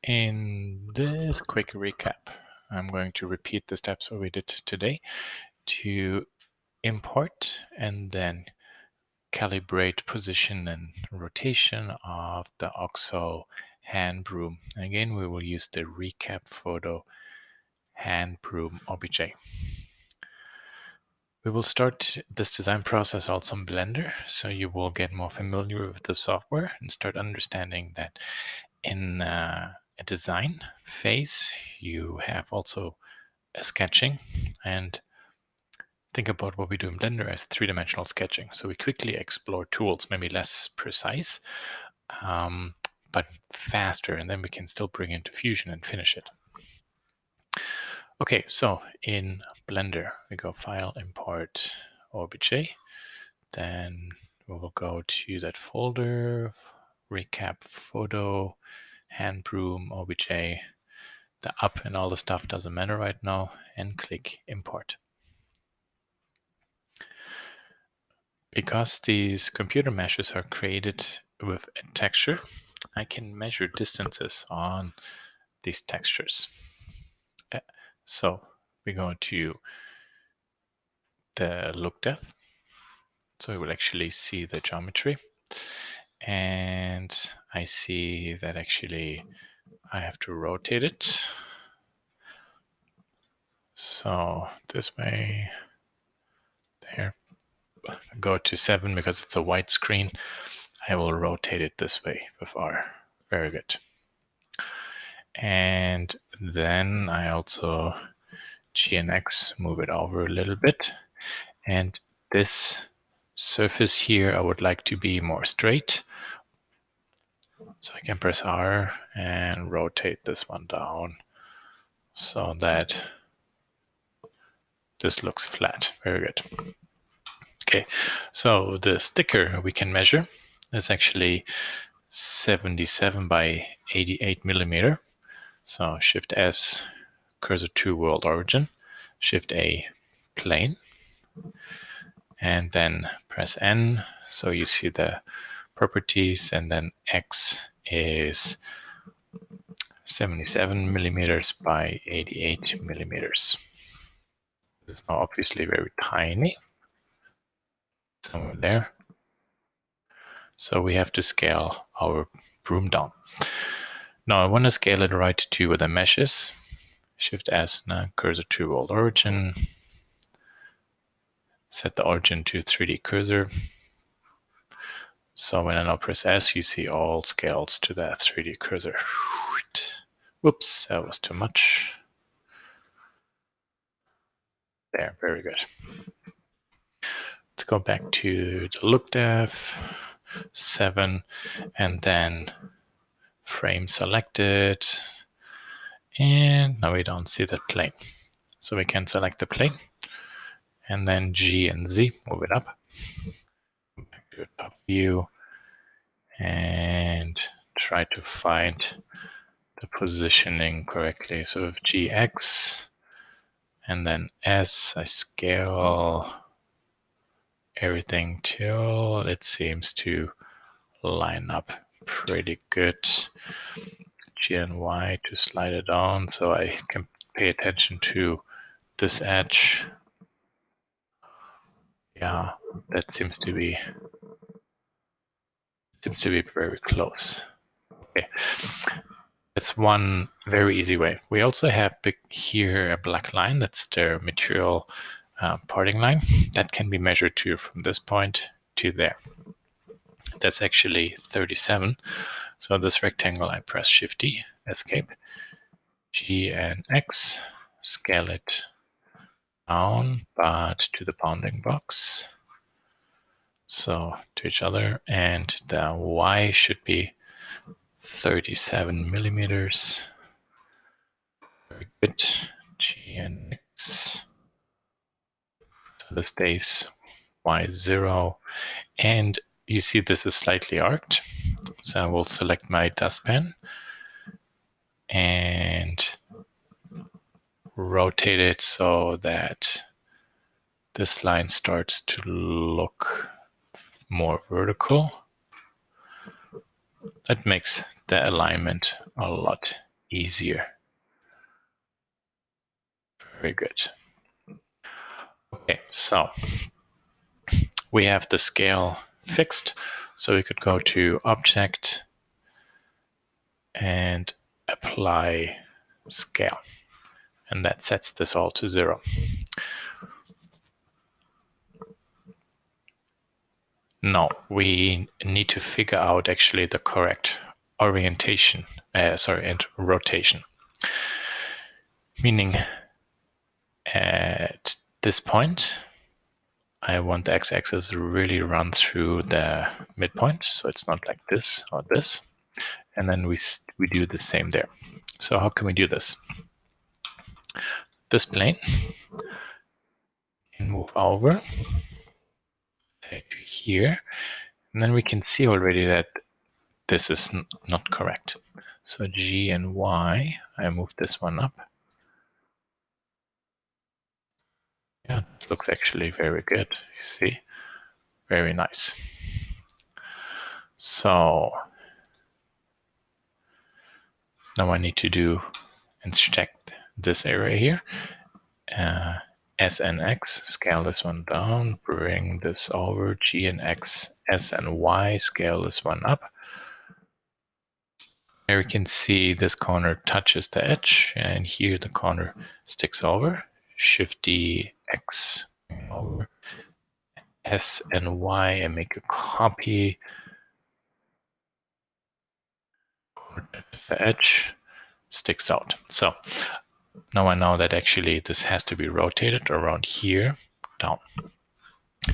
In this quick recap, I'm going to repeat the steps that we did today to import and then calibrate position and rotation of the OXO hand broom. Again, we will use the recap photo hand broom OBJ. We will start this design process also in Blender, so you will get more familiar with the software and start understanding that in a design phase, you have also a sketching, and think about what we do in Blender as three-dimensional sketching. So we quickly explore tools, maybe less precise, but faster, and then we can still bring into Fusion and finish it. Okay, so in Blender, we go File, Import, OBJ. Then we will go to that folder, Recap Photo, Hand Broom, OBJ. The up and all the stuff doesn't matter right now, and click Import. Because these computer meshes are created with a texture, I can measure distances on these textures. So we go to the look depth. So we will actually see the geometry. And I see that actually I have to rotate it. So this way, there. Go to 7 because it's a white screen. I will rotate it this way with R. Very good. And then I also G and X move it over a little bit. And this surface here I would like to be more straight. So I can press R and rotate this one down so that this looks flat. Very good. Okay, so the sticker we can measure is actually 77 by 88 millimeter. So Shift S, cursor to world origin, Shift A, plane, and then press N. So you see the properties, and then X is 77 millimeters by 88 millimeters. This is now obviously very tiny, somewhere there. So we have to scale our broom down. Now I want to scale it right to where the mesh is. Shift S, now cursor to world origin. Set the origin to 3D cursor. So when I now press S, you see all scales to that 3D cursor. Whoops, that was too much. There, very good. Let's go back to the look depth, 7, and then frame selected. And now we don't see that plane. So we can select the plane, and then G and Z, move it up. Back to the top view, and try to find the positioning correctly. So with GX, and then S, I scale everything till it seems to line up pretty good. G and Y to slide it down so I can pay attention to this edge. Yeah, that seems to be very close. Okay, that's one very easy way. We also have here a black line. That's the material parting line that can be measured to from this point to there. That's actually 37. So this rectangle, I press Shift D, escape, G and X, scale it down, but to the bounding box. So to each other, and the Y should be 37 millimeters. Very good. G and X. So this stays Y0, and you see this is slightly arced. So I will select my dustpan and rotate it so that this line starts to look more vertical. That makes the alignment a lot easier. Very good. Okay, so we have the scale fixed, so we could go to Object and apply scale, and that sets this all to 0. Now we need to figure out actually the correct orientation, and rotation. Meaning at this point, I want the x-axis to really run through the midpoint, so it's not like this or this. And then we do the same there. So how can we do this? This plane, and move over, say to here, and then we can see already that this is not correct. So G and Y, I move this one up. Yeah, it looks actually very good, you see. Very nice. So now I need to inspect this area here. S and X, scale this one down, bring this over, G and X, S and Y, scale this one up. Here we can see this corner touches the edge, and here the corner sticks over. Shift D, X, over, S and Y, and make a copy. The edge sticks out. So now I know that actually this has to be rotated around here, down.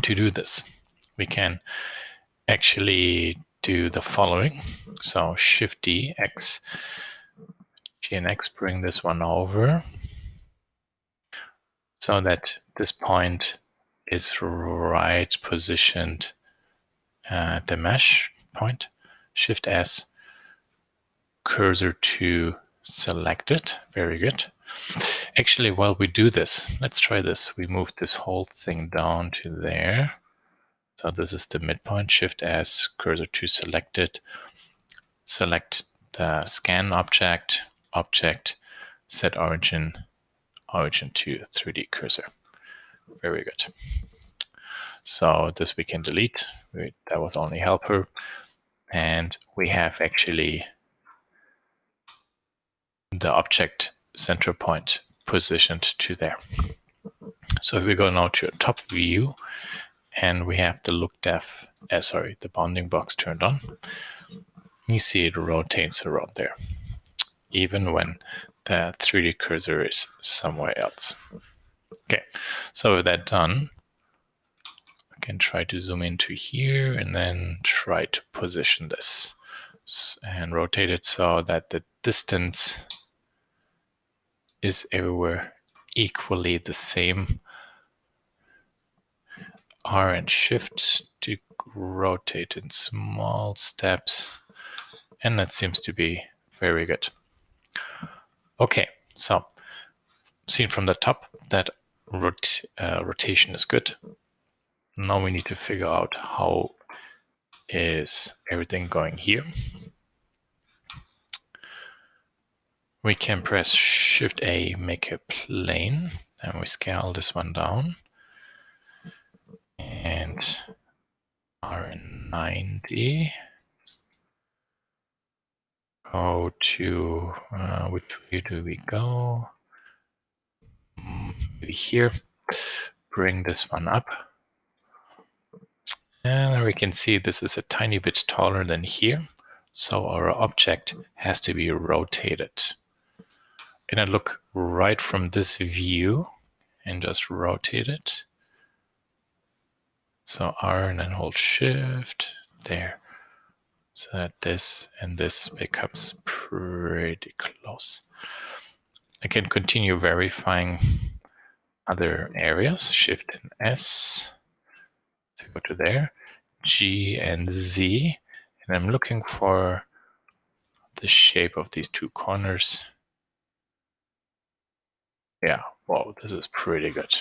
To do this, we can actually do the following. So Shift D, X, G and X, bring this one over so that this point is right positioned at the mesh point. Shift S, cursor to selected. Very good. Actually, while we do this, let's try this. We move this whole thing down to there. So this is the midpoint. Shift S, cursor to selected. Select the scan object, set origin to 3D cursor. Very good. So this we can delete. That was only helper. And we have actually the object center point positioned to there. So if we go now to a top view and we have the look depth, the bounding box turned on, you see it rotates around there, even when the 3D cursor is somewhere else. Okay, so with that done, I can try to zoom into here and then try to position this and rotate it so that the distance is everywhere equally the same. R and Shift to rotate in small steps, and that seems to be very good. Okay, so seen from the top, that rotation is good. Now we need to figure out how is everything going here. We can press Shift A, make a plane, and we scale this one down. And R90. Go to, which way do we go? Maybe here. Bring this one up. And we can see this is a tiny bit taller than here. So our object has to be rotated. And I look right from this view and just rotate it. So R and then hold Shift there. So that this and this becomes pretty close. I can continue verifying other areas. Shift and S to go to there. G and Z. And I'm looking for the shape of these two corners. Yeah, wow, this is pretty good.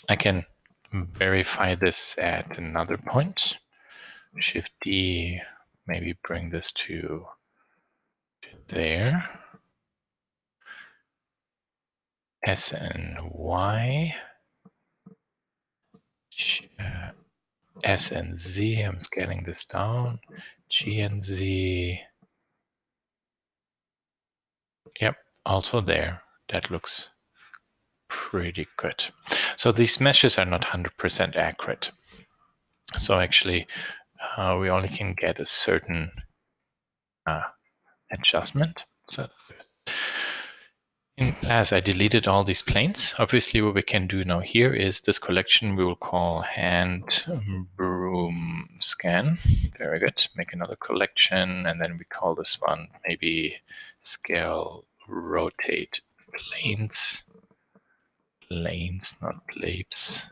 I can verify this at another point. Shift D, maybe bring this to there. S and Y. S and Z, I'm scaling this down. G and Z. Yep, also there. That looks pretty good. So these meshes are not 100% accurate. So actually, we only can get a certain adjustment. So in class, I deleted all these planes. Obviously, what we can do now here is this collection we will call hand broom scan. Very good. Make another collection, and then we call this one maybe scale rotate planes. Planes, not plabes.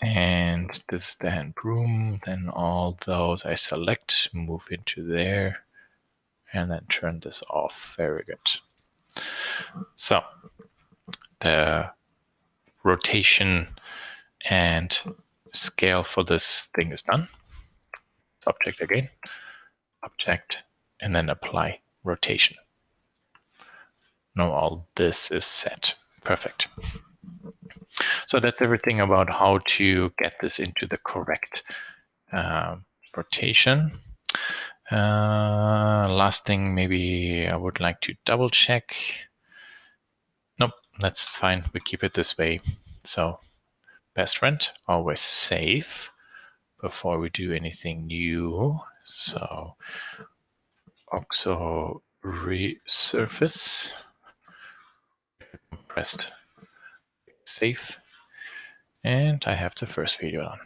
And this is the hand broom. Then all those I select, move into there, and then turn this off. Very good. So the rotation and scale for this thing is done. Object again, object, and then apply rotation. Now all this is set. Perfect. So that's everything about how to get this into the correct rotation. Last thing, maybe I would like to double check. Nope, that's fine. We keep it this way. So best friend, always save before we do anything new. So oxo resurface, pressed save, and I have the first video on.